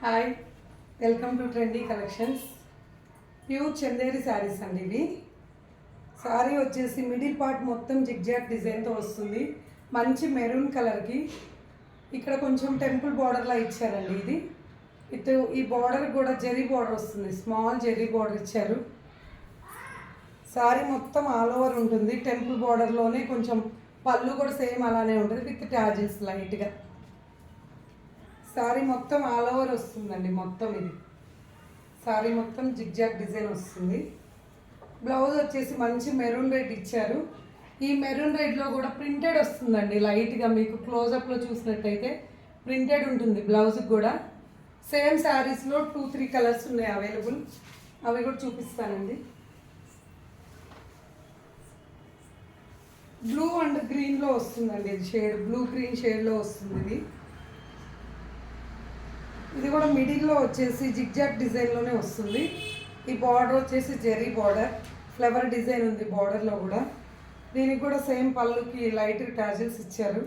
Hi, welcome to trendy collections. Pure Chanderi saris అండి ఇవి. శారీ వచ్చేసి మిడిల్ పార్ట్ మొత్తం జిగ్జాగ్ డిజైన్తో వస్తుంది. మంచి మెరూన్ కలర్కి ఇక్కడ కొంచెం టెంపుల్ బార్డర్లా ఇచ్చారండి. ఇది ఇటు ఈ బార్డర్ కూడా జెరీ బార్డర్ వస్తుంది, స్మాల్ జెరీ బార్డర్ ఇచ్చారు. శారీ మొత్తం ఆల్ ఓవర్ ఉంటుంది. టెంపుల్ బార్డర్లోనే కొంచెం పళ్ళు కూడా సేమ్ అలానే ఉంటుంది విత్ ట్యాజిల్స్ లైట్గా. శారీ మొత్తం ఆల్ ఓవర్ వస్తుందండి. మొత్తం ఇది శారీ మొత్తం జిగ్జాగ్ డిజైన్ వస్తుంది. బ్లౌజ్ వచ్చేసి మంచి మెరూన్ రెడ్ ఇచ్చారు. ఈ మెరూన్ రెడ్లో కూడా ప్రింటెడ్ వస్తుందండి. లైట్గా మీకు క్లోజప్లో చూసినట్టయితే ప్రింటెడ్ ఉంటుంది బ్లౌజ్కి కూడా. సేమ్ శారీస్లో 2-3 కలర్స్ ఉన్నాయి అవైలబుల్, అవి కూడా చూపిస్తానండి. బ్లూ అండ్ గ్రీన్లో వస్తుందండి. ఇది షేడ్ బ్లూ గ్రీన్ షేడ్లో వస్తుంది. ఇది కూడా మిడిల్లో వచ్చేసి జిగ్జాగ్ డిజైన్లోనే వస్తుంది. ఈ బార్డర్ వచ్చేసి జెరీ బార్డర్, ఫ్లవర్ డిజైన్ ఉంది బార్డర్లో కూడా. దీనికి కూడా సేమ్ పళ్ళుకి లైట్ టాజిల్స్ ఇచ్చారు.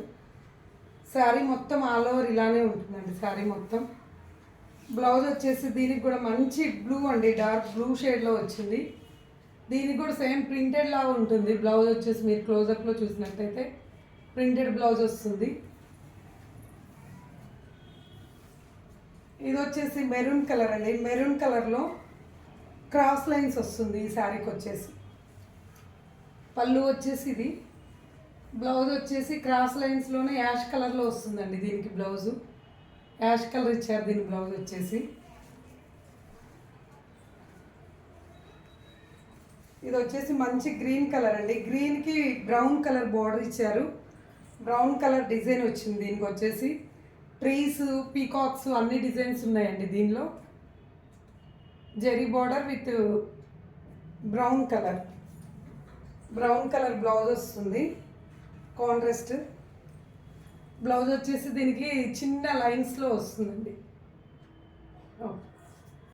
శారీ మొత్తం ఆల్ ఓవర్ ఇలానే ఉంటుందండి. శారీ మొత్తం బ్లౌజ్ వచ్చేసి దీనికి కూడా మంచి బ్లూ అండి, డార్క్ బ్లూ షేడ్లో వచ్చింది. దీనికి కూడా సేమ్ ప్రింటెడ్ లాగా ఉంటుంది. బ్లౌజ్ వచ్చేసి మీరు క్లోజప్లో చూసినట్టయితే ప్రింటెడ్ బ్లౌజ్ వస్తుంది. ఇది వచ్చేసి మెరూన్ కలర్ అండి. మెరూన్ కలర్లో క్రాస్ లైన్స్ వస్తుంది ఈ శారీకి వచ్చేసి. పళ్ళు వచ్చేసి ఇది, బ్లౌజ్ వచ్చేసి క్రాస్ లైన్స్లోనే యాష్ కలర్లో వస్తుందండి. దీనికి బ్లౌజు యాష్ కలర్ ఇచ్చారు. దీని బ్లౌజ్ వచ్చేసి ఇది వచ్చేసి మంచి గ్రీన్ కలర్ అండి. గ్రీన్కి బ్రౌన్ కలర్ బార్డర్ ఇచ్చారు. బ్రౌన్ కలర్ డిజైన్ వచ్చింది. దీనికి వచ్చేసి ట్రీస్, పీకాక్స్ అన్ని డిజైన్స్ ఉన్నాయండి దీనిలో. Zari border with brown colour blouse వస్తుంది. కాంట్రాస్ట్ బ్లౌజ్ వచ్చేసి దీనికి చిన్న లైన్స్లో వస్తుందండి. ఓకే.